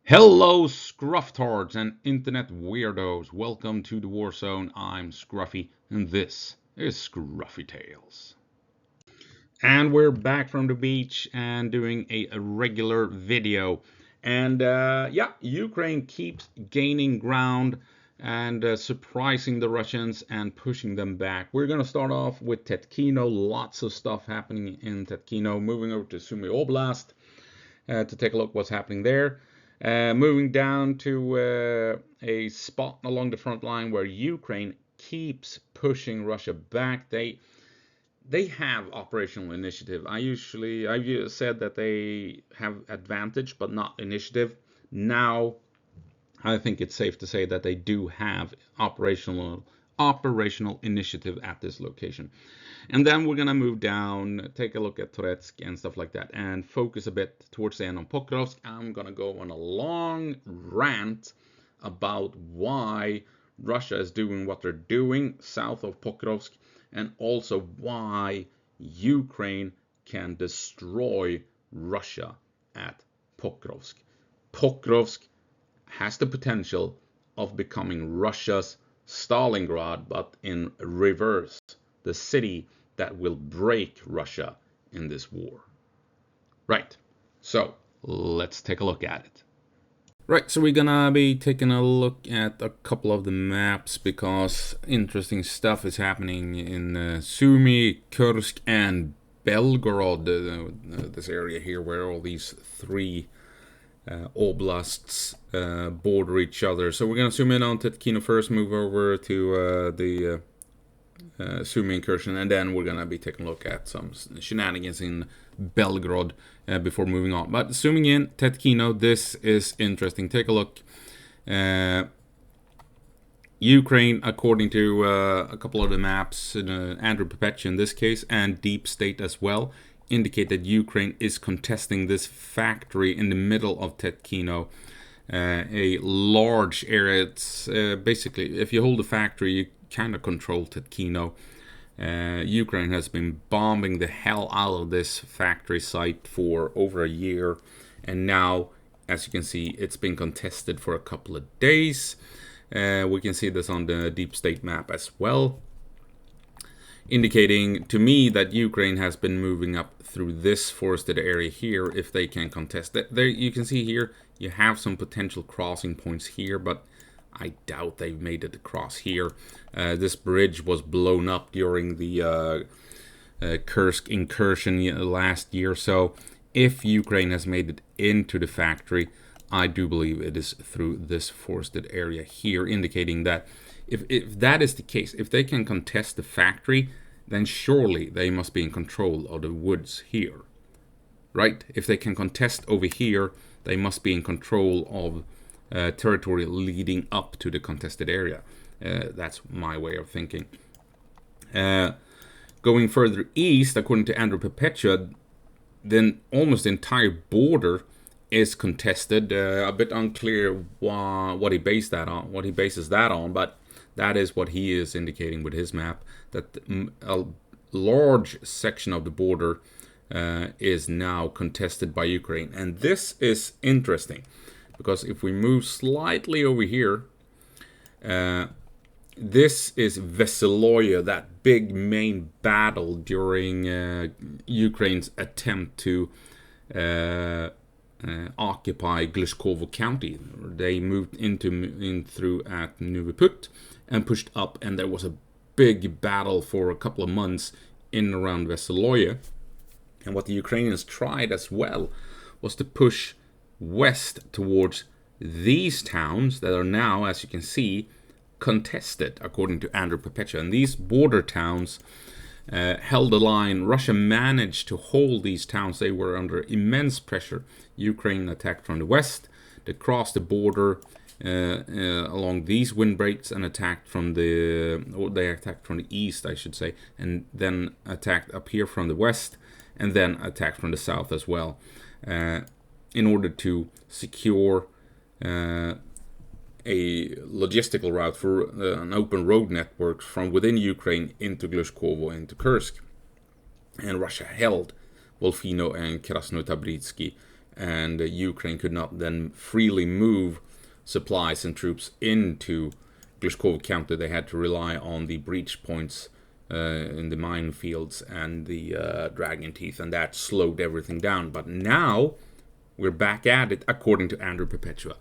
Hello, Scrufftards and internet weirdos. Welcome to the War Zone. I'm Scruffy, and this is Scruffy Tales. And we're back from the beach and doing a regular video. And yeah, Ukraine keeps gaining ground and surprising the Russians and pushing them back. We're going to start off with Tetkino. Lots of stuff happening in Tetkino. Moving over to Sumy Oblast to take a look what's happening there. Moving down to a spot along the front line where Ukraine keeps pushing Russia back. They have operational initiative. I've said that they have advantage but not initiative. Now I think it's safe to say that they do have operational initiative at this location. And then we're gonna move down, take a look at Toretsk and stuff like that, and focus a bit towards the end on Pokrovsk. I'm gonna go on a long rant about why Russia is doing what they're doing south of Pokrovsk, and also why Ukraine can destroy Russia at Pokrovsk. Pokrovsk has the potential of becoming Russia's Stalingrad, but in reverse, the city that will break Russia in this war. Right, so let's take a look at it. Right, so we're gonna be taking a look at a couple of the maps because interesting stuff is happening in Sumy, Kursk, and Belgorod, this area here where all these three oblasts border each other. So we're going to zoom in on Tetkino first, move over to the Sumy incursion, and then we're going to be taking a look at some shenanigans in Belgorod before moving on. But zooming in, Tetkino, this is interesting. Take a look. Ukraine, according to a couple of the maps, Andrew Pepech in this case, and Deep State as well, indicate that Ukraine is contesting this factory in the middle of Tetkino, a large area. It's basically, if you hold the factory, you kind of control Tetkino. Ukraine has been bombing the hell out of this factory site for over a year, and now, as you can see, it's been contested for a couple of days. We can see this on the Deep State map as well, indicating to me that Ukraine has been moving up through this forested area here if they can contest it. There you can see here you have some potential crossing points here, but I doubt they've made it across here. This bridge was blown up during the Kursk incursion last year, so if Ukraine has made it into the factory, I do believe it is through this forested area here, indicating that if that is the case, if they can contest the factory, then surely they must be in control of the woods here, right? If they can contest over here, they must be in control of territory leading up to the contested area. That's my way of thinking. Going further east, according to Andrew Pepech, then almost the entire border is contested. A bit unclear what he bases that on, but that is what he is indicating with his map, that a large section of the border is now contested by Ukraine. And this is interesting, because if we move slightly over here, this is Veseloye, that big main battle during Ukraine's attempt to occupy Glushkovo County. They moved in through at Noviput and pushed up, and there was a big battle for a couple of months in and around Veseloye. And what the Ukrainians tried as well was to push west towards these towns that are now, as you can see, contested, according to Andrew Pepech. And these border towns held the line. Russia managed to hold these towns. They were under immense pressure. Ukraine attacked from the west. They crossed the border along these windbreaks and attacked from they attacked from the east, I should say, and then attacked up here from the west, and then attacked from the south as well, in order to secure a logistical route for an open road network from within Ukraine into Glushkovo, into Kursk. And Russia held Wolfino and Krasnotabritsky and Ukraine could not then freely move supplies and troops into Glushkov County. They had to rely on the breach points in the minefields and the dragon teeth, and that slowed everything down. But now we're back at it, according to Andrew Perpetua.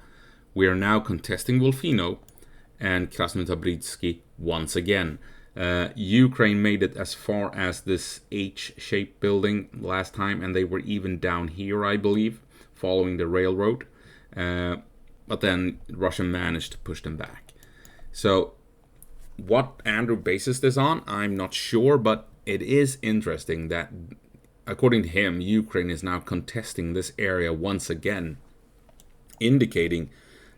We are now contesting Wolfino and Krasnotabritsky once again. Ukraine made it as far as this H-shaped building last time, and they were even down here, I believe, following the railroad. But then Russia managed to push them back. So what Andrew bases this on, I'm not sure, but it is interesting that, according to him, Ukraine is now contesting this area once again, indicating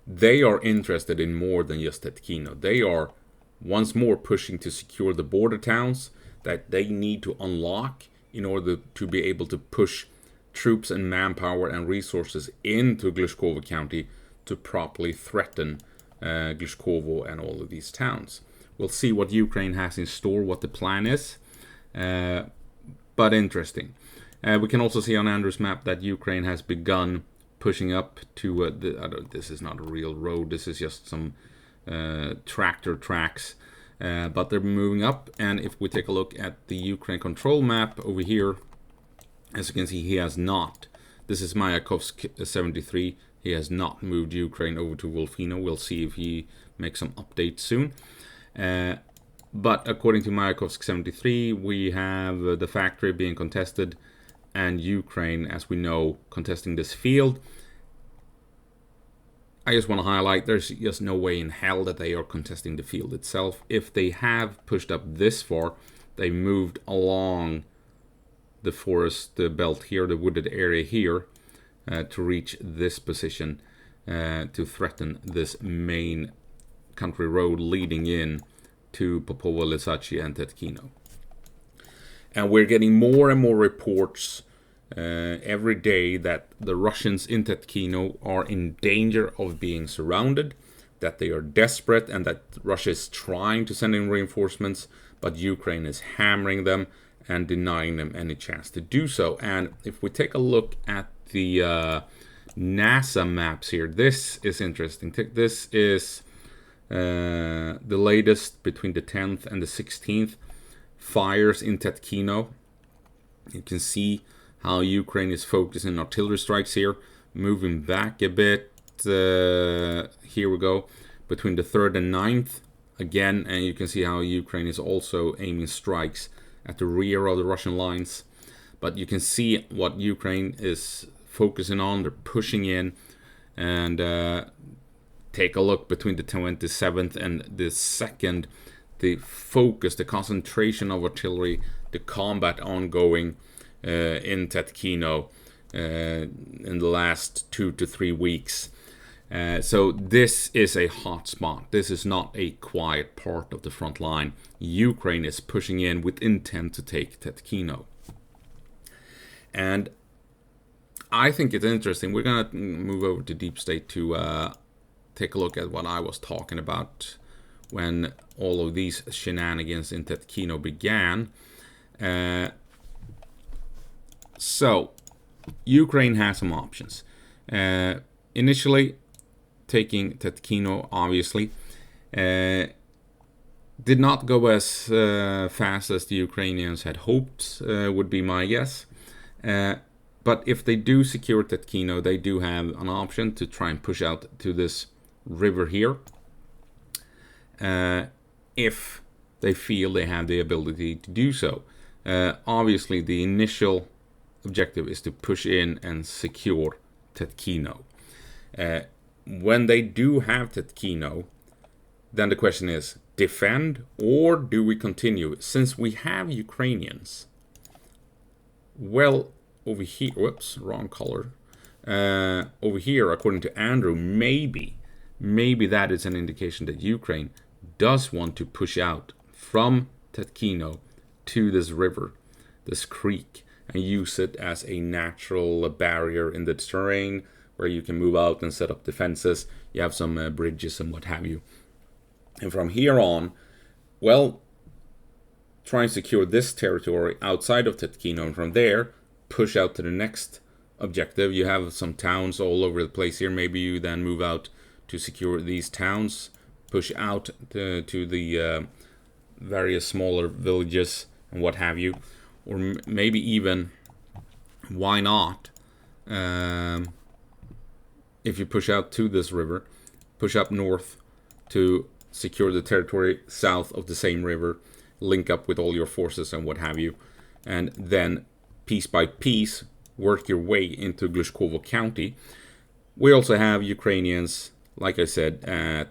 they are interested in more than just Tetkino. They are once more pushing to secure the border towns that they need to unlock in order to be able to push troops and manpower and resources into Glushkovo County to properly threaten Glushkovo and all of these towns. We'll see what Ukraine has in store, what the plan is, but interesting. We can also see on Andrew's map that Ukraine has begun pushing up to, this is not a real road, this is just some tractor tracks, but they're moving up. And if we take a look at the Ukraine control map over here, as you can see, he has not. This is Mayakovsk 73. He has not moved Ukraine over to Wolfino. We'll see if he makes some updates soon. But according to Mayakovsk 73, we have the factory being contested and Ukraine, as we know, contesting this field. I just want to highlight, there's just no way in hell that they are contesting the field itself. If they have pushed up this far, they moved along the forest belt here, the wooded area here, to reach this position, to threaten this main country road leading in to Popovo, Lysachi and Tetkino. And we're getting more and more reports every day that the Russians in Tetkino are in danger of being surrounded, that they are desperate, and that Russia is trying to send in reinforcements, but Ukraine is hammering them and denying them any chance to do so. And if we take a look at the NASA maps here, this is interesting. This is the latest between the 10th and the 16th fires in Tetkino. You can see how Ukraine is focusing artillery strikes here, moving back a bit. Here we go, between the 3rd and 9th again, and you can see how Ukraine is also aiming strikes at the rear of the Russian lines. But you can see what Ukraine is focusing on. They're pushing in, and take a look between the 27th and the 2nd. The focus, the concentration of artillery, the combat ongoing in Tetkino in the last 2 to 3 weeks. So this is a hot spot. This is not a quiet part of the front line. Ukraine is pushing in with intent to take Tetkino. And I think it's interesting. We're going to move over to Deep State to take a look at what I was talking about when all of these shenanigans in Tetkino began. So, Ukraine has some options. Initially, taking Tetkino, obviously, did not go as fast as the Ukrainians had hoped, would be my guess. But if they do secure Tetkino, they do have an option to try and push out to this river here, if they feel they have the ability to do so. Obviously, the initial objective is to push in and secure Tetkino. When they do have Tetkino, then the question is, defend or do we continue? Since we have Ukrainians, well, over here, whoops, wrong color. Over here, according to Andrew, maybe that is an indication that Ukraine does want to push out from Tetkino to this river, this creek, and use it as a natural barrier in the terrain where you can move out and set up defenses. You have some bridges and what have you. And from here on, well, try and secure this territory outside of Tetkino, and from there push out to the next objective. You have some towns all over the place here. Maybe you then move out to secure these towns, push out to the various smaller villages and what have you. Or maybe even, why not, if you push out to this river, push up north to secure the territory south of the same river, link up with all your forces and what have you, and then piece by piece work your way into Glushkovo County. We also have Ukrainians, like I said, at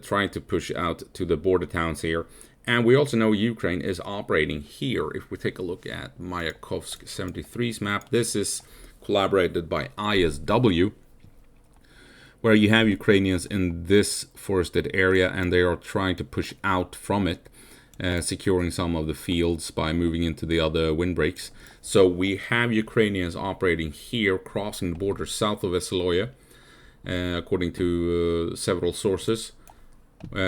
trying to push out to the border towns here. And we also know Ukraine is operating here. If we take a look at Mayakovsk 73's map, this is collaborated by ISW, where you have Ukrainians in this forested area and they are trying to push out from it, securing some of the fields by moving into the other windbreaks. So we have Ukrainians operating here, crossing the border south of Veseloye, according to several sources.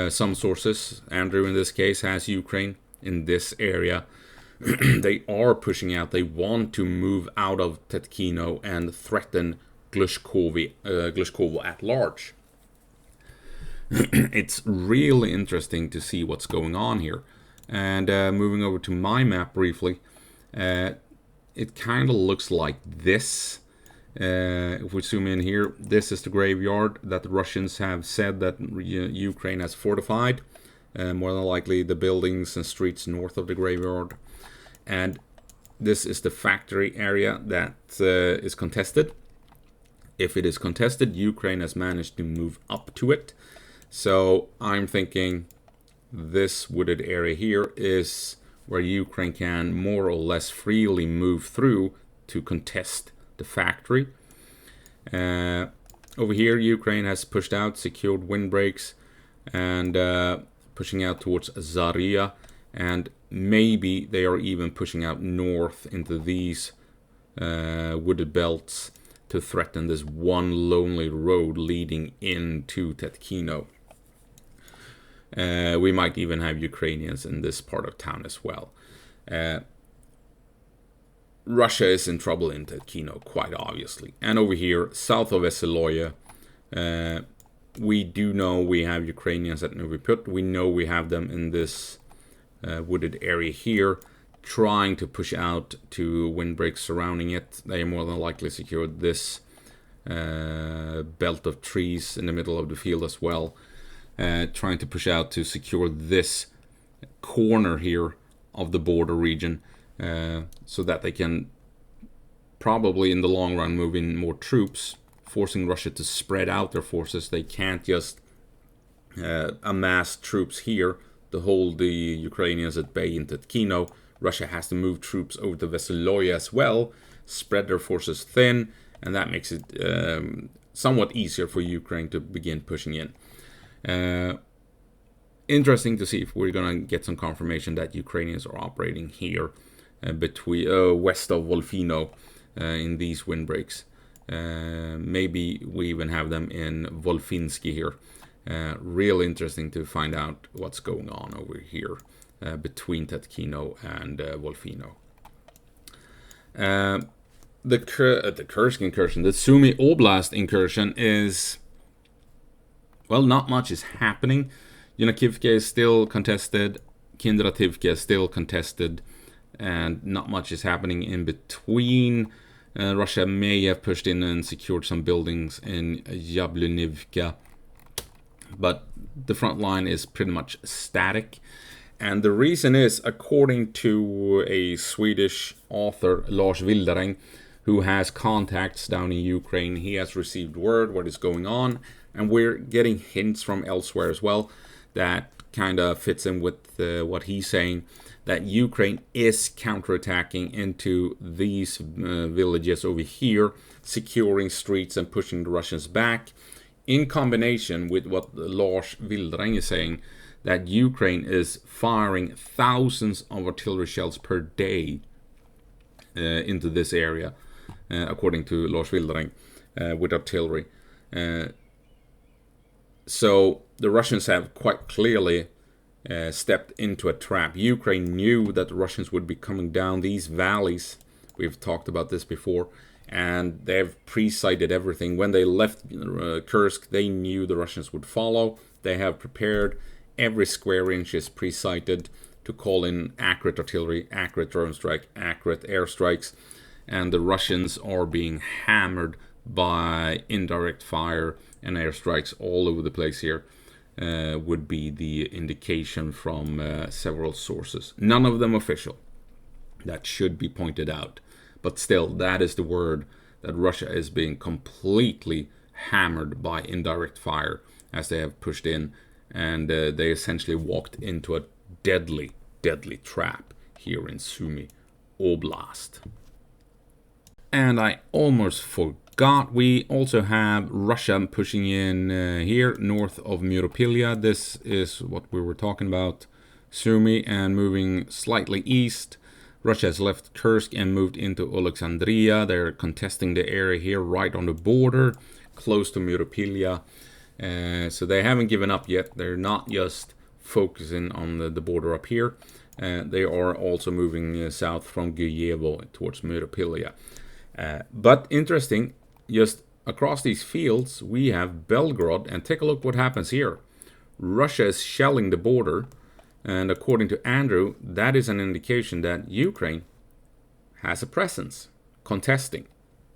Some sources, Andrew in this case, has Ukraine in this area. They are pushing out. They want to move out of Tetkino and threaten Glushkovo at large. It's really interesting to see what's going on here. And moving over to my map briefly, it kind of looks like this. If we zoom in here, this is the graveyard that the Russians have said that Ukraine has fortified. More than likely the buildings and streets north of the graveyard. And this is the factory area that is contested. If it is contested, Ukraine has managed to move up to it. So I'm thinking this wooded area here is where Ukraine can more or less freely move through to contest the factory. Over here, Ukraine has pushed out, secured windbreaks, and pushing out towards Zaria. And maybe they are even pushing out north into these wooded belts to threaten this one lonely road leading into Tetkino. We might even have Ukrainians in this part of town as well. Russia is in trouble in Tetkino, quite obviously. And over here, south of Veseloye, we do know we have Ukrainians at Novi Put. We know we have them in this wooded area here, trying to push out to windbreaks surrounding it. They more than likely secured this belt of trees in the middle of the field as well, trying to push out to secure this corner here of the border region, so that they can probably in the long run move in more troops, forcing Russia to spread out their forces. They can't just amass troops here to hold the Ukrainians at bay in Tetkino. Russia has to move troops over to Veseloye as well, spread their forces thin, and that makes it somewhat easier for Ukraine to begin pushing in. Interesting to see if we're going to get some confirmation that Ukrainians are operating here between west of Wolfino in these windbreaks. Maybe we even have them in Wolfinsky here. Real interesting to find out what's going on over here between Tetkino and Wolfino. The Kursk incursion, the Sumy Oblast incursion is, well, not much is happening. Yunakivka is still contested, Kindrativka is still contested, and not much is happening in between. Russia may have pushed in and secured some buildings in Yablunivka, but the front line is pretty much static. And the reason is, according to a Swedish author, Lars Wildereng, who has contacts down in Ukraine, he has received word what is going on, and we're getting hints from elsewhere as well that kind of fits in with what he's saying, that Ukraine is counterattacking into these villages over here, securing streets and pushing the Russians back, in combination with what Lars Wildereng is saying, that Ukraine is firing thousands of artillery shells per day into this area, according to Lars Wildereng, with artillery. So the Russians have quite clearly stepped into a trap. Ukraine knew that the Russians would be coming down these valleys. We've talked about this before. and they've pre-sighted everything. When they left Kursk, they knew the Russians would follow. They have prepared. Every square inch is pre-sighted to call in accurate artillery, accurate drone strike, accurate airstrikes, and the Russians are being hammered by indirect fire and airstrikes all over the place here. Would be the indication from several sources. None of them official. That should be pointed out. But still, that is the word, that Russia is being completely hammered by indirect fire as they have pushed in. And they essentially walked into a deadly, deadly trap here in Sumy Oblast. And I almost forgot, we also have Russia pushing in here north of Myropilya. This is what we were talking about, Sumy, and moving slightly east. Russia has left Kursk and moved into Alexandria. They're contesting the area here right on the border, close to Myropilya. So they haven't given up yet. They're not just focusing on the border up here. They are also moving south from Guyevo towards Myropilya. But interesting, just across these fields, we have Belgorod, and take a look what happens here. Russia is shelling the border, and according to Andrew, that is an indication that Ukraine has a presence, contesting,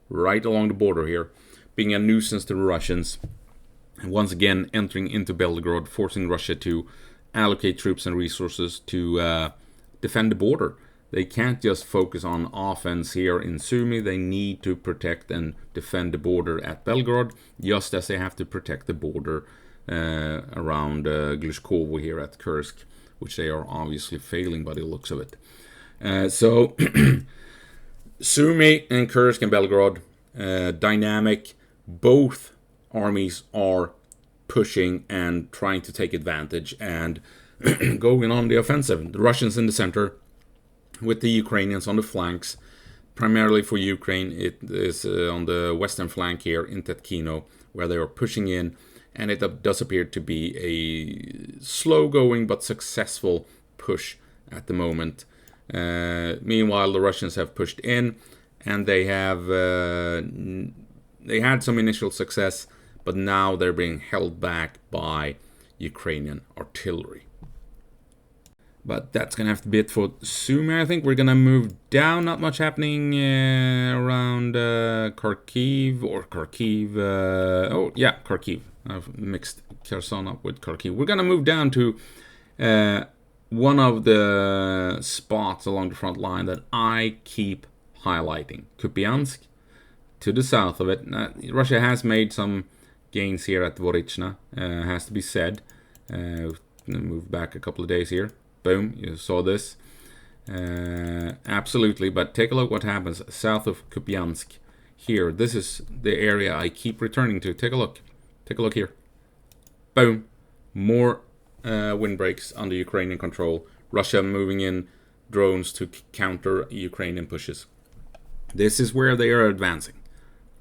right along the border here, being a nuisance to the Russians, and once again entering into Belgorod, forcing Russia to allocate troops and resources to defend the border. They can't just focus on offense here in Sumy. They need to protect and defend the border at Belgorod, just as they have to protect the border around Glushkovo here at Kursk, which they are obviously failing by the looks of it. So Sumy and Kursk and Belgorod, dynamic. Both armies are pushing and trying to take advantage and going on the offensive. The Russians in the center, with the Ukrainians on the flanks. Primarily for Ukraine, it is on the western flank here in Tetkino, where they are pushing in, and it does appear to be a slow-going but successful push at the moment. Meanwhile, the Russians have pushed in, and they had some initial success, but now they're being held back by Ukrainian artillery. But that's going to have to be it for Sumy. I think we're going to move down. Not much happening around Kharkiv or Kharkiv. Kharkiv. I've mixed Kherson up with Kharkiv. We're going to move down to one of the spots along the front line that I keep highlighting. Kupyansk, to the south of it. Russia has made some gains here at Vorichna, has to be said. Move back a couple of days here. Boom, you saw this. Absolutely, but take a look what happens south of Kupyansk here. This is the area I keep returning to. Take a look. Take a look here. Boom. More windbreaks under Ukrainian control. Russia moving in drones to counter Ukrainian pushes. This is where they are advancing.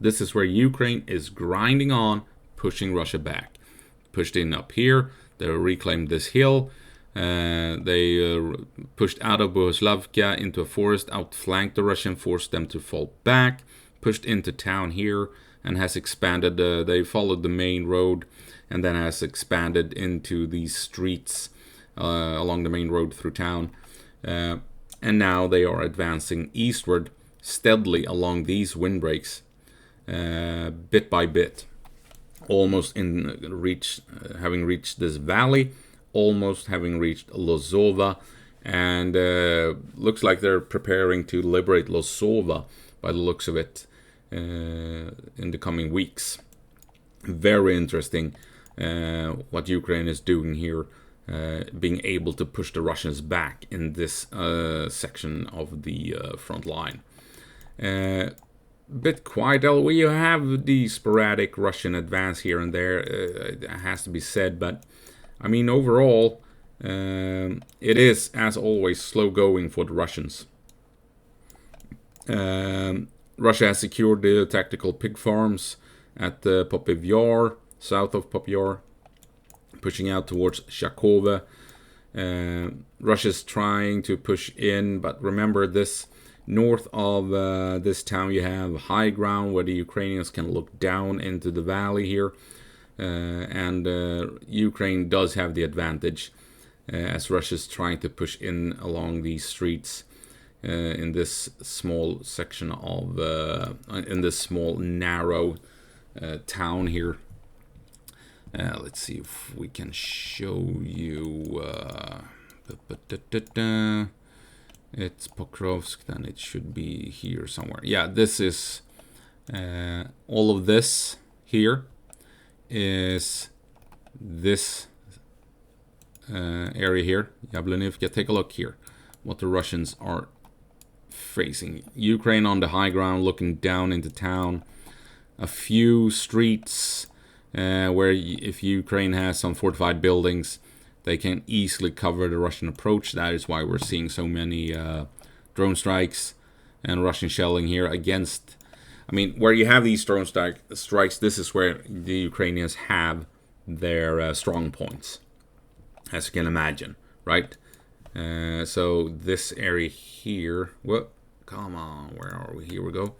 This is where Ukraine is grinding on, pushing Russia back. Pushed in up here. They reclaimed this hill. They pushed out of Bohuslavka into a forest, outflanked the Russian, forced them to fall back, pushed into town here, and has expanded. They followed the main road and then has expanded into these streets along the main road through town. And now they are advancing eastward steadily along these windbreaks, bit by bit, almost in reach, having reached this valley, almost having reached Lozova, and looks like they're preparing to liberate Lozova by the looks of it in the coming weeks. Very interesting what Ukraine is doing here, being able to push the Russians back in this section of the front line. Bit quiet. We have the sporadic Russian advance here and there, it has to be said, but I mean, overall, it is, as always, slow going for the Russians. Russia has secured the tactical pig farms at Popov Yar, south of Popov Yar, pushing out towards Shakove. Russia's trying to push in, but remember, this North of this town, you have high ground where the Ukrainians can look down into the valley here. And Ukraine does have the advantage as Russia's trying to push in along these streets in this small section of, in this small narrow town here. Let's see if we can show you. It's Pokrovsk, then it should be here somewhere. Yeah, this is all of this here is this area here, Yablonivka. Take a look here, what the Russians are facing. Ukraine on the high ground, looking down into town. A few streets where if Ukraine has some fortified buildings, they can easily cover the Russian approach. That is why we're seeing so many drone strikes and Russian shelling here against. I mean, where you have these drone strikes, this is where the Ukrainians have their strong points, as you can imagine, right? So this area here, well, come on, where are we? Here we go.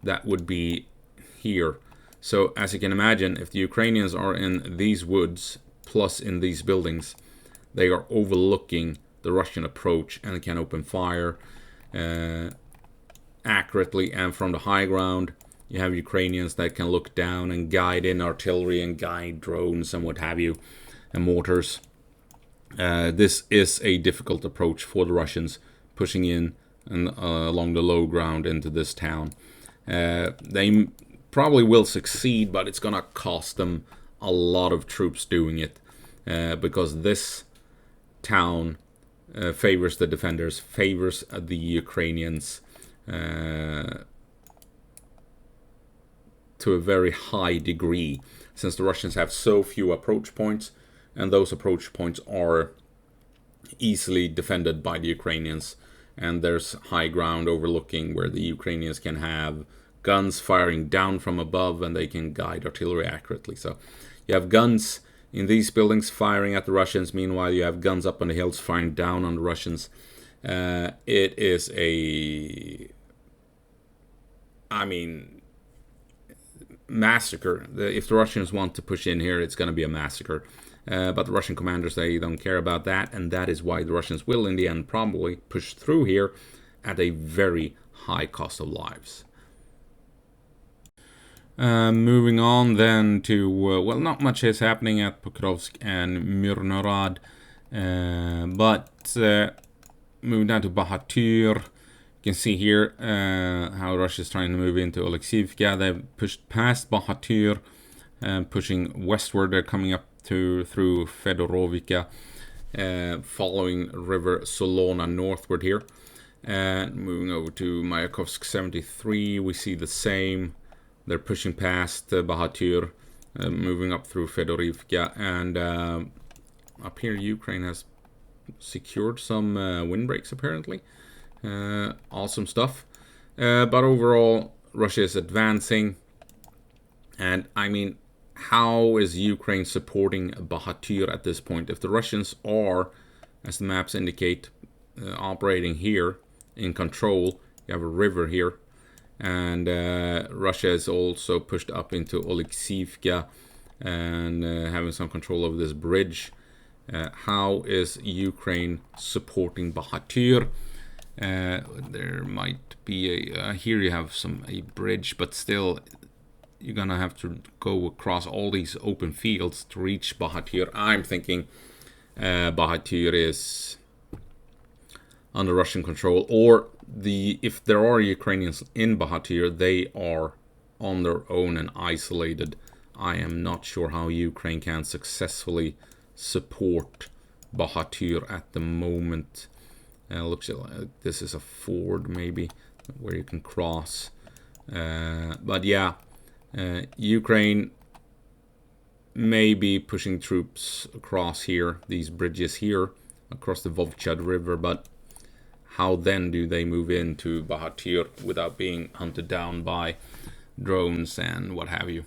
That would be here. So as you can imagine, if the Ukrainians are in these woods plus in these buildings, they are overlooking the Russian approach and can open fire accurately. And from the high ground, you have Ukrainians that can look down and guide in artillery and guide drones and what have you, and mortars. This is a difficult approach for the Russians, pushing in and along the low ground into this town. They probably will succeed, but it's gonna cost them a lot of troops doing it, because this town favors the defenders, favors the Ukrainians to a very high degree, since the Russians have so few approach points, and those approach points are easily defended by the Ukrainians, and there's high ground overlooking where the Ukrainians can have guns firing down from above, and they can guide artillery accurately. So you have guns in these buildings firing at the Russians, meanwhile you have guns up on the hills firing down on the Russians. It is a, I mean, massacre. If the Russians want to push in here, it's going to be a massacre. But the Russian commanders, they don't care about that, and that is why the Russians will in the end probably push through here at a very high cost of lives. Moving on then to, well, not much is happening at Pokrovsk and Myrnorad, but moving down to Bahatyr. You can see here how Russia is trying to move into Oleksivka. They've pushed past Bahatyr, pushing westward. They're coming up through Fedorovika, following River Solona northward here. And moving over to Mayakovsk 73, we see the same. They're pushing past Bahatyr, moving up through Fedorivka, and up here Ukraine has secured some windbreaks apparently. Awesome stuff. But overall, Russia is advancing, and I mean, how is Ukraine supporting Bahatyr at this point? If the Russians are, as the maps indicate, operating here in control, you have a river here, and Russia is also pushed up into Oleksivka and having some control over this bridge. How is Ukraine supporting Bahatyr? There might be a here you have a bridge, but still you're gonna have to go across all these open fields to reach Bahatyr. I'm thinking Bahatyr is under Russian control, or if there are Ukrainians in Bahatyr, they are on their own and isolated. I am not sure how Ukraine can successfully support Bahatyr at the moment. Looks like this is a ford maybe where you can cross, but yeah, Ukraine may be pushing troops across here, these bridges here across the Vovchad River, but how then do they move into Bahatyr without being hunted down by drones and what have you?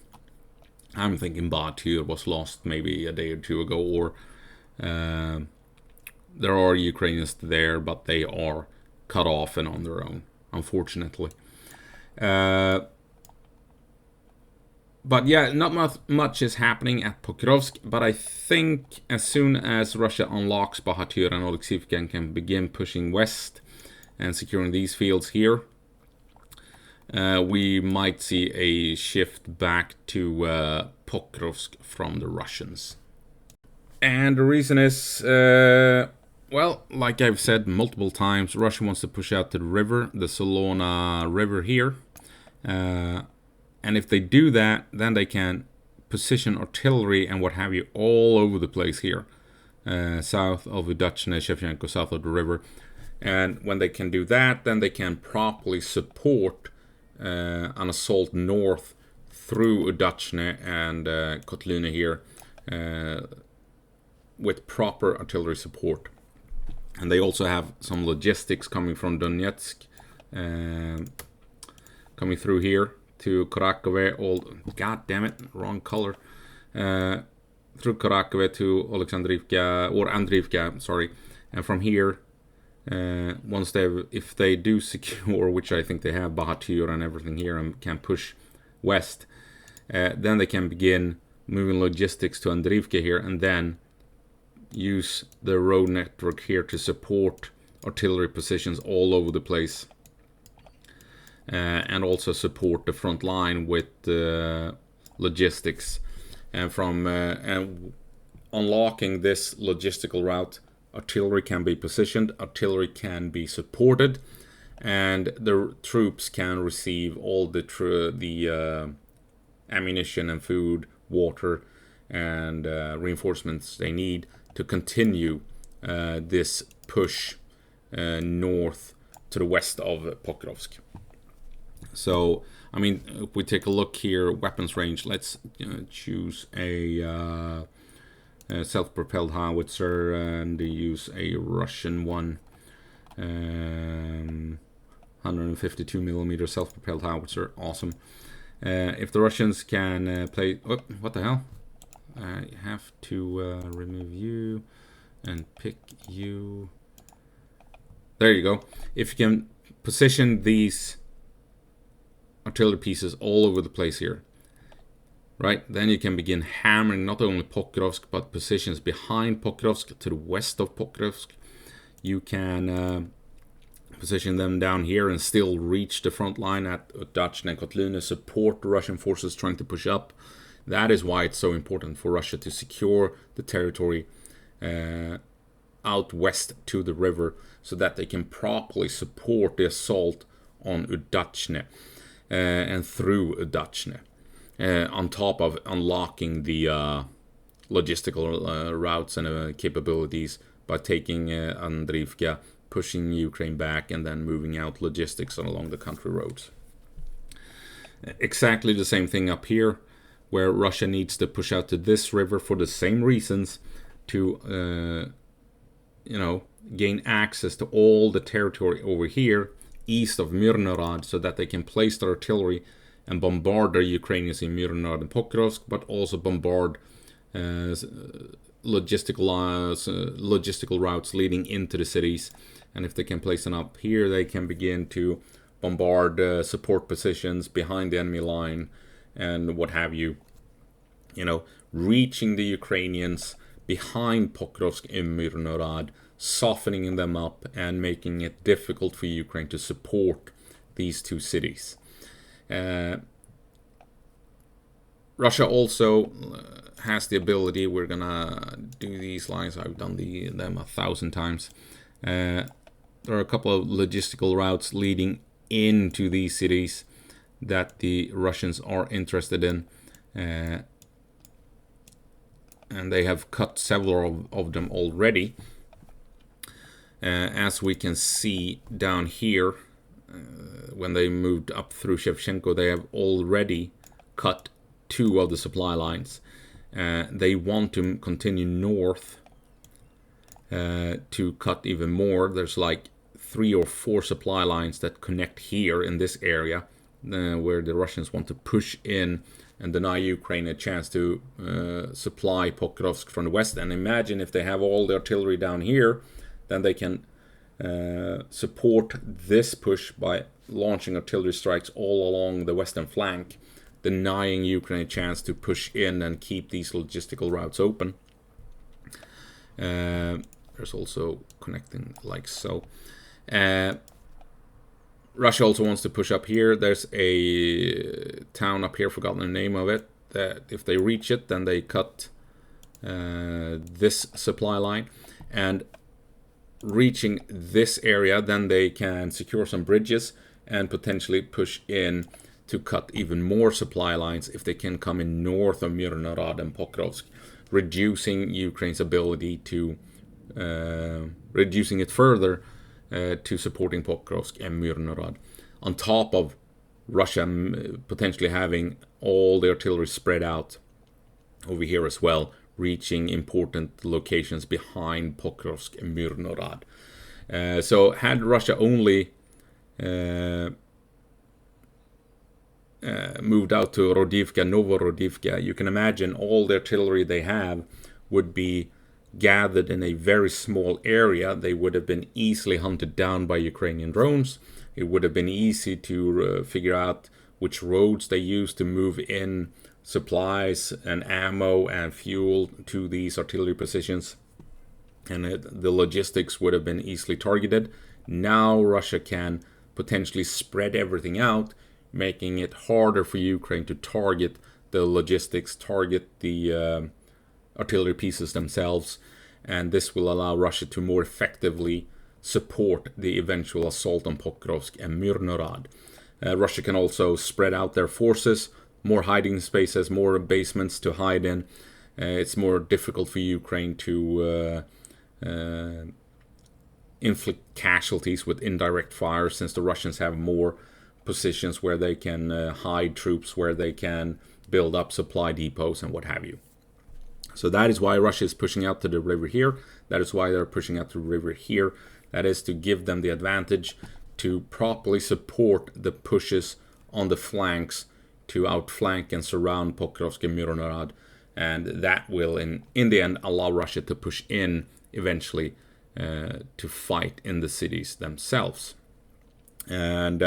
I'm thinking Bahatyr was lost maybe a day or two ago, or there are Ukrainians there, but they are cut off and on their own. unfortunately. But yeah, not much is happening at Pokrovsk, but I think as soon as Russia unlocks Bahatyr and Oleksivka and can begin pushing west and securing these fields here, we might see a shift back to Pokrovsk from the Russians. And the reason is, well, like I've said multiple times, Russia wants to push out to the river, the Solona River here. And if they do that, then they can position artillery and what have you all over the place here. South of Udachne, Shevchenko, south of the river. And when they can do that, then they can properly support an assault north through Udachne and Kotlina here with proper artillery support. And they also have some logistics coming from Donetsk, coming through here to Kharkov, god damn it, wrong color, through Kharkov to Alexandrivka, or Andrivka, sorry, and from here, once if they do secure, which I think they have, Bahatyr and everything here, and can push west, then they can begin moving logistics to Andrivka here, and then use the road network here to support artillery positions all over the place. And also support the front line with logistics. And from unlocking this logistical route, artillery can be positioned, artillery can be supported, and the troops can receive all the ammunition and food, water, and reinforcements they need to continue this push north to the west of Pokrovsk. So, I mean, if we take a look here, weapons range, let's choose a self-propelled howitzer and use a Russian one. 152 millimeter self-propelled howitzer, awesome. If the Russians can play... Oh, what the hell? I have to remove you and pick you. There you go. If you can position these artillery pieces all over the place here, right, then you can begin hammering not only Pokrovsk but positions behind Pokrovsk to the west of Pokrovsk. You can position them down here and still reach the front line at Udachne and Kotlina, support the Russian forces trying to push up. That is why it's so important for Russia to secure the territory out west to the river, so that they can properly support the assault on Udachne and through Udachne, on top of unlocking the logistical routes and capabilities by taking Andrivka, pushing Ukraine back, and then moving out logistics along the country roads. Exactly the same thing up here, where Russia needs to push out to this river for the same reasons, to gain access to all the territory over here east of Myrnorod, so that they can place their artillery and bombard the Ukrainians in Myrnorod and Pokrovsk, but also bombard logistical routes leading into the cities. And if they can place them up here, they can begin to bombard support positions behind the enemy line and what have you. Reaching the Ukrainians behind Pokrovsk and Myrnorod, softening them up and making it difficult for Ukraine to support these two cities. Russia also has the ability, we're gonna do these lines, I've done them 1,000 times. There are a couple of logistical routes leading into these cities that the Russians are interested in. And they have cut several of them already. As we can see down here, when they moved up through Shevchenko, they have already cut 2 of the supply lines. They want to continue north to cut even more. There's like 3 or 4 supply lines that connect here in this area, where the Russians want to push in and deny Ukraine a chance to supply Pokrovsk from the west. And imagine if they have all the artillery down here, then they can support this push by launching artillery strikes all along the western flank, denying Ukraine a chance to push in and keep these logistical routes open. There's also connecting like so. Russia also wants to push up here. There's a town up here, forgotten the name of it, that if they reach it, then they cut this supply line. And reaching this area, then they can secure some bridges and potentially push in to cut even more supply lines if they can come in north of Mirnorod and Pokrovsk, reducing Ukraine's ability to reducing it further to supporting Pokrovsk and Mirnorod, on top of Russia potentially having all the artillery spread out over here as well, reaching important locations behind Pokrovsk and Mirnorod. So had Russia only moved out to Rodivka, Novorodivka, you can imagine all the artillery they have would be gathered in a very small area. They would have been easily hunted down by Ukrainian drones. It would have been easy to figure out which roads they use to move in supplies and ammo and fuel to these artillery positions. And the logistics would have been easily targeted. Now Russia can potentially spread everything out, making it harder for Ukraine to target the logistics, target the artillery pieces themselves, and this will allow Russia to more effectively support the eventual assault on Pokrovsk and Mirnorod. Russia can also spread out their forces, more hiding spaces, more basements to hide in. It's more difficult for Ukraine to inflict casualties with indirect fire, since the Russians have more positions where they can hide troops, where they can build up supply depots and what have you. So that is why Russia is pushing out to the river here. That is why they're pushing out to the river here. That is to give them the advantage to properly support the pushes on the flanks to outflank and surround Pokrovsk and Mirnorod. And that will, in the end, allow Russia to push in eventually to fight in the cities themselves. And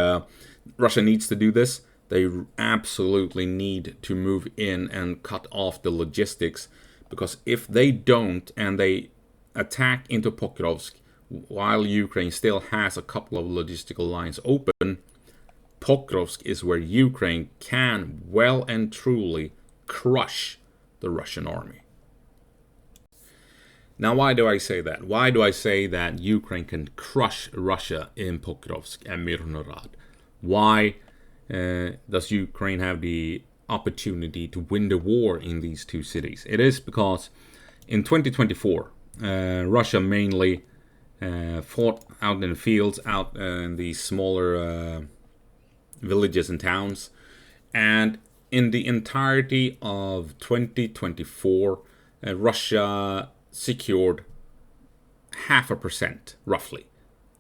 Russia needs to do this. They absolutely need to move in and cut off the logistics, because if they don't and they attack into Pokrovsk while Ukraine still has a couple of logistical lines open, Pokrovsk is where Ukraine can well and truly crush the Russian army. Now, why do I say that? Why do I say that Ukraine can crush Russia in Pokrovsk and Mirnorod? Why does Ukraine have the opportunity to win the war in these two cities? It is because in 2024, Russia mainly fought out in the fields, out in these smaller villages and towns. And in the entirety of 2024, Russia secured 0.5%, roughly,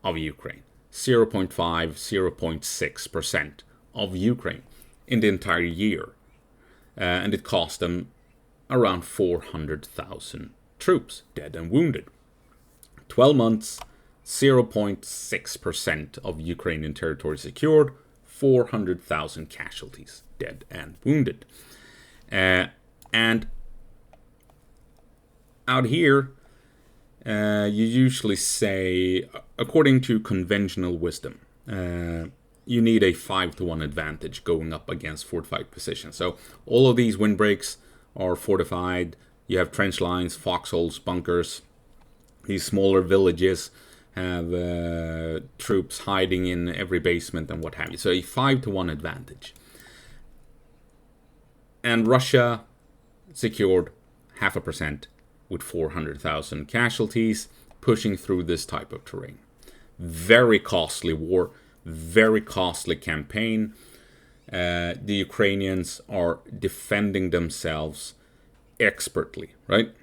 of Ukraine. 0.5, 0.6% of Ukraine in the entire year. And it cost them around 400,000 troops, dead and wounded. 12 months, 0.6% of Ukrainian territory secured, 400,000 casualties, dead and wounded. And out here, you usually say, according to conventional wisdom, you need a 5-to-1 advantage going up against fortified positions. So all of these windbreaks are fortified. You have trench lines, foxholes, bunkers. These smaller villages have troops hiding in every basement and what have you. So a 5-to-1 advantage. And Russia secured 0.5% with 400,000 casualties, pushing through this type of terrain. Very costly war, very costly campaign. The Ukrainians are defending themselves expertly, right?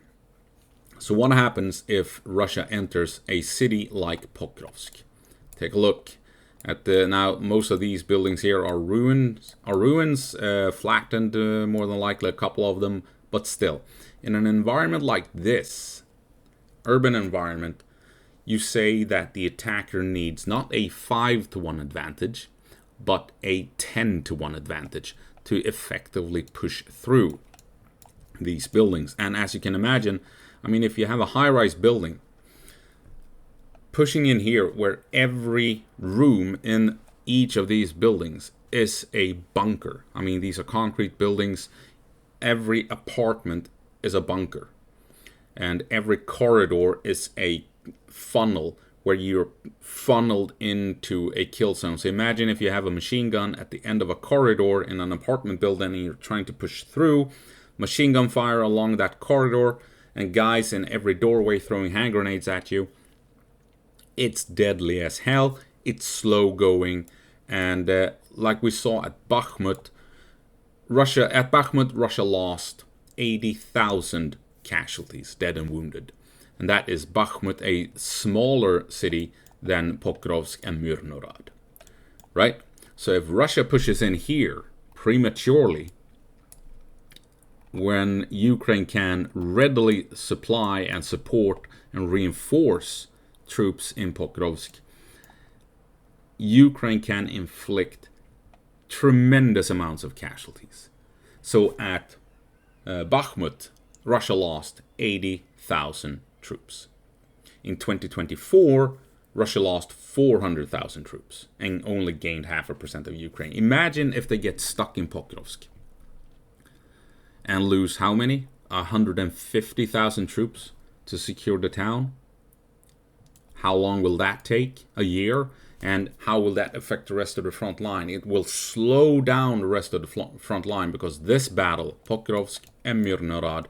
So what happens if Russia enters a city like Pokrovsk? Take a look at now most of these buildings here are ruins, flattened more than likely, a couple of them, but still. In an environment like this, urban environment, you say that the attacker needs not a 5-to-1 advantage, but a 10 to 1 advantage to effectively push through these buildings. And as you can imagine, I mean, if you have a high-rise building, pushing in here where every room in each of these buildings is a bunker. I mean, these are concrete buildings. Every apartment is a bunker. And every corridor is a funnel where you're funneled into a kill zone. So imagine if you have a machine gun at the end of a corridor in an apartment building and you're trying to push through, machine gun fire along that corridor, and guys in every doorway throwing hand grenades at you. It's deadly as hell. It's slow going. And like we saw at Bakhmut, Russia lost 80,000 casualties, dead and wounded. And that is Bakhmut, a smaller city than Pokrovsk and Myrnorod. Right? So if Russia pushes in here prematurely, when Ukraine can readily supply and support and reinforce troops in Pokrovsk, Ukraine can inflict tremendous amounts of casualties. So at Bakhmut, Russia lost 80,000 troops. In 2024, Russia lost 400,000 troops and only gained 0.5% of Ukraine. Imagine if they get stuck in Pokrovsk and lose how many? 150,000 troops to secure the town. How long will that take? A year? And how will that affect the rest of the front line? It will slow down the rest of the front line, because this battle, Pokrovsk and Myrnorod,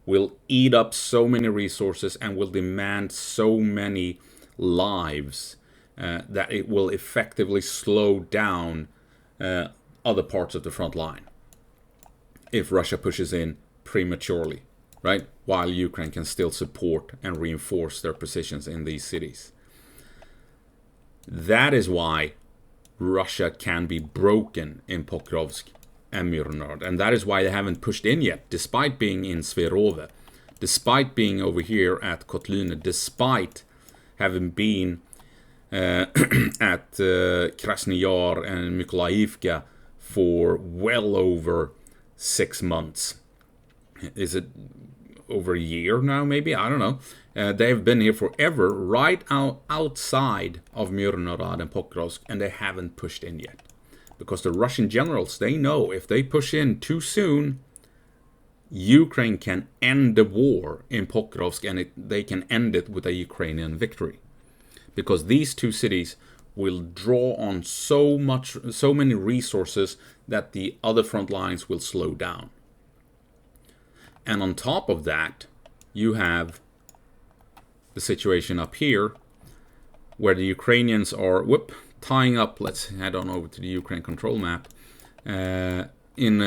will eat up so many resources and will demand so many lives that it will effectively slow down other parts of the front line if Russia pushes in prematurely, right? While Ukraine can still support and reinforce their positions in these cities. That is why Russia can be broken in Pokrovsk and Myrnorod. And that is why they haven't pushed in yet, despite being in Sverove, despite being over here at Kotlina, despite having been at Krasny Yar and Mykolaiivka for well over 6 months. Is it over a year now, maybe? I don't know. They've been here forever, right outside of Myrnorod and Pokrovsk, and they haven't pushed in yet. Because the Russian generals, they know if they push in too soon, Ukraine can end the war in Pokrovsk, and they can end it with a Ukrainian victory. Because these two cities will draw on so many resources that the other front lines will slow down. And on top of that, you have the situation up here where the Ukrainians are tying up. Let's head on over to the Ukraine control map in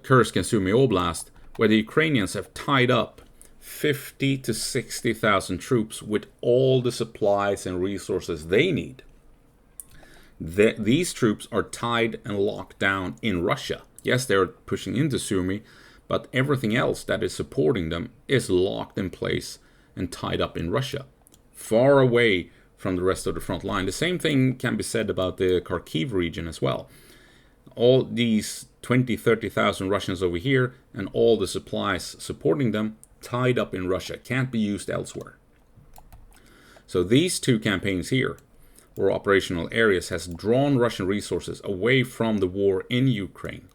Kursk and Sumy Oblast, where the Ukrainians have tied up 50 to 60,000 troops with all the supplies and resources they need. These troops are tied and locked down in Russia. Yes, they're pushing into Sumy, but everything else that is supporting them is locked in place and tied up in Russia, far away from the rest of the front line. The same thing can be said about the Kharkiv region as well. All these 20-30,000 Russians over here and all the supplies supporting them tied up in Russia, can't be used elsewhere. So these two campaigns here, or operational areas, has drawn Russian resources away from the war in Ukraine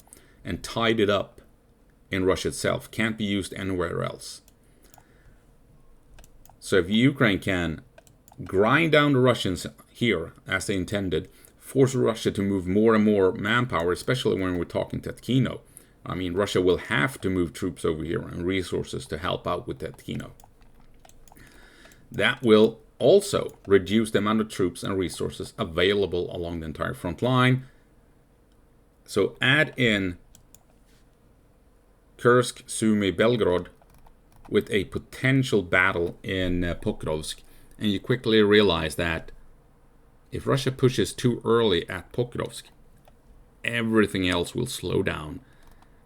and tied it up in Russia itself, can't be used anywhere else. So if Ukraine can grind down the Russians here as they intended, force Russia to move more and more manpower, especially when we're talking Tetkino. I mean, Russia will have to move troops over here and resources to help out with Tetkino. That will also reduce the amount of troops and resources available along the entire front line. So add in Kursk, Sumy, Belgorod with a potential battle in Pokrovsk, and you quickly realize that if Russia pushes too early at Pokrovsk, everything else will slow down,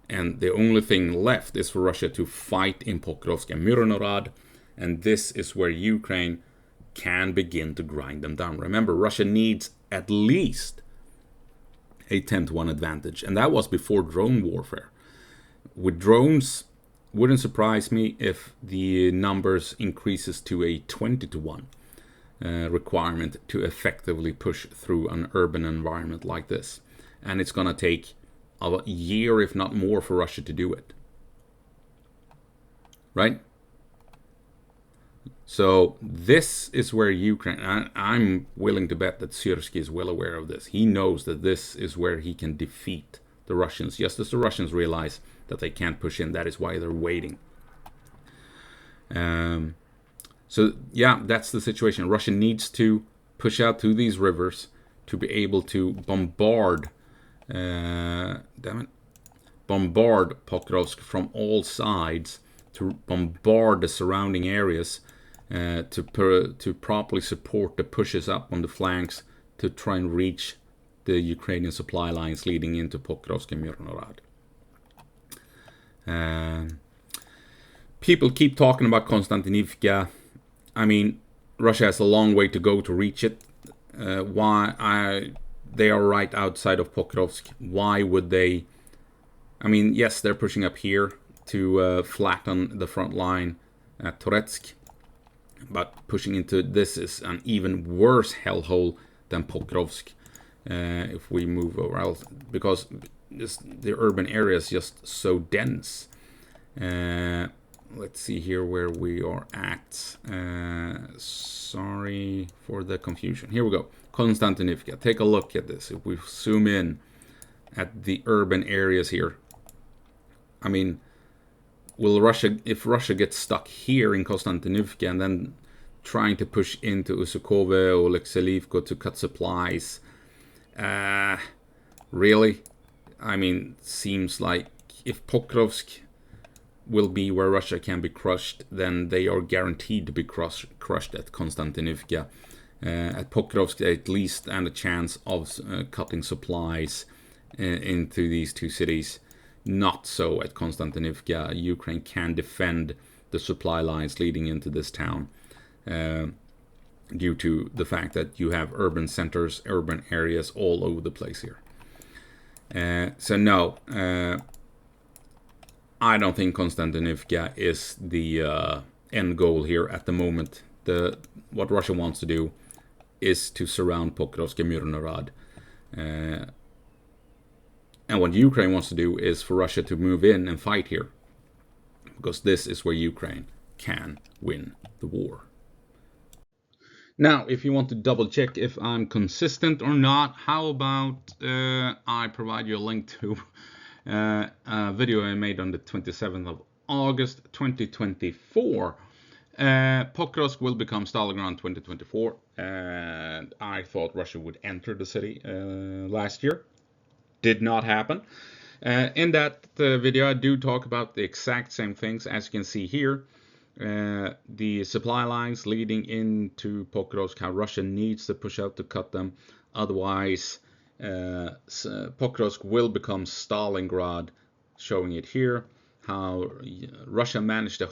and the only thing left is for Russia to fight in Pokrovsk and Myrnorod, and this is where Ukraine can begin to grind them down. Remember, Russia needs at least a 10-to-1 advantage. And that was before drone warfare. With drones, wouldn't surprise me if the numbers increases to a 20-to-1 requirement to effectively push through an urban environment like this. And it's going to take a year, if not more, for Russia to do it. Right? So this is where Ukraine, I'm willing to bet that Syrskyi is well aware of this. He knows that this is where he can defeat the Russians, just as the Russians realize that they can't push in. That is why they're waiting. So yeah, that's the situation. Russia needs to push out to these rivers to be able to bombard Pokrovsk from all sides, to bombard the surrounding areas, to properly support the pushes up on the flanks to try and reach the Ukrainian supply lines leading into Pokrovsk and Myrnorad. People keep talking about Konstantinivka. I mean, Russia has a long way to go to reach it. They are right outside of Pokrovsk. Why would they? I mean, yes, they're pushing up here to flatten the front line at Toretsk, but pushing into this is an even worse hellhole than Pokrovsk. If we move over else, because the urban area is just so dense. Let's see here where we are at. Sorry for the confusion. Here we go. Konstantinivka. Take a look at this. If we zoom in at the urban areas here, I mean, if Russia gets stuck here in Konstantinivka and then trying to push into Usukove or Alexeyevko to cut supplies, really? I mean, seems like if Pokrovsk will be where Russia can be crushed, then they are guaranteed to be crushed at Konstantinivka. At Pokrovsk, they at least stand a chance of cutting supplies into these two cities. Not so at Konstantinivka. Ukraine can defend the supply lines leading into this town due to the fact that you have urban centers, urban areas all over the place here. So no, I don't think Konstantinivka is the end goal here at the moment. What Russia wants to do is to surround Pokrovsk and Myrnorad. And what Ukraine wants to do is for Russia to move in and fight here, because this is where Ukraine can win the war. Now, if you want to double check if I'm consistent or not, how about I provide you a link to a video I made on the 27th of August 2024. Pokrovsk will become Stalingrad 2024, and I thought Russia would enter the city last year. Did not happen. In that video, I do talk about the exact same things as you can see here. The supply lines leading into Pokrovsk, how Russia needs to push out to cut them. Otherwise, Pokrovsk will become Stalingrad, showing it here. How Russia managed to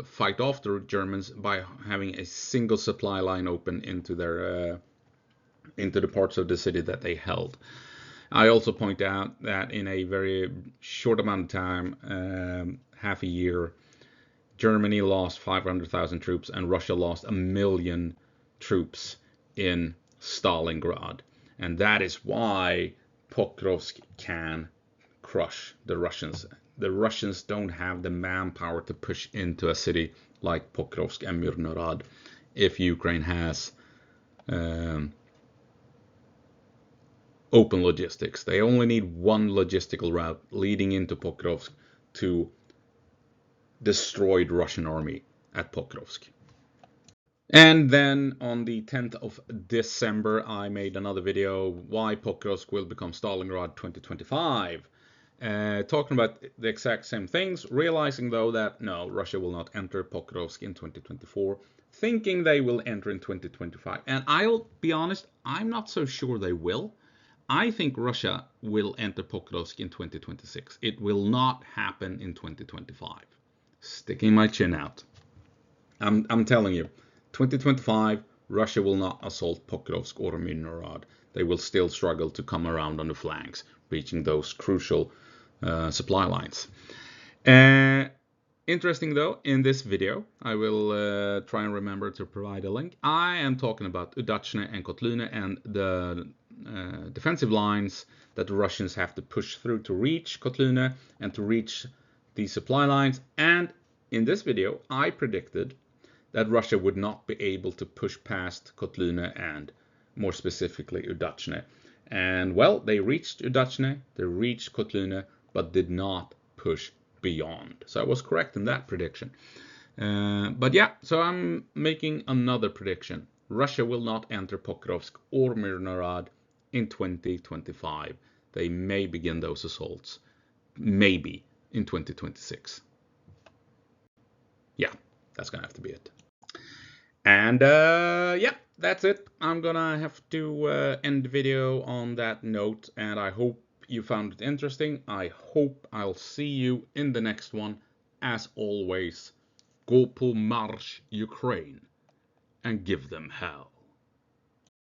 fight off the Germans by having a single supply line open into the parts of the city that they held. I also point out that in a very short amount of time, half a year, Germany lost 500,000 troops and Russia lost 1 million troops in Stalingrad. And that is why Pokrovsk can crush the Russians. The Russians don't have the manpower to push into a city like Pokrovsk and Myrnorad if Ukraine has open logistics. They only need one logistical route leading into Pokrovsk to destroy the Russian army at Pokrovsk. And then on the 10th of December, I made another video, why Pokrovsk will become Stalingrad 2025. Talking about the exact same things, realizing though that no, Russia will not enter Pokrovsk in 2024, thinking they will enter in 2025. And I'll be honest, I'm not so sure they will. I think Russia will enter Pokrovsk in 2026. It will not happen in 2025. Sticking my chin out. I'm telling you, 2025, Russia will not assault Pokrovsk or Myrnorad. they will still struggle to come around on the flanks, reaching those crucial supply lines. Interesting though, in this video, I will try and remember to provide a link. I am talking about Udachne and Kotlyne and the defensive lines that the Russians have to push through to reach Kotlyne and to reach these supply lines. And in this video, I predicted that Russia would not be able to push past Kotlyne and more specifically Udachne. And well, they reached Udachne, they reached Kotlyne, but did not push beyond. So I was correct in that prediction. But yeah, so I'm making another prediction. Russia will not enter Pokrovsk or Mirnorod in 2025. They may begin those assaults, maybe in 2026. Yeah, that's gonna have to be it. And yeah, that's it. I'm gonna have to end the video on that note, and I hope you found it interesting. I hope I'll see you in the next one. As always, go på marsch Ukraine and give them hell.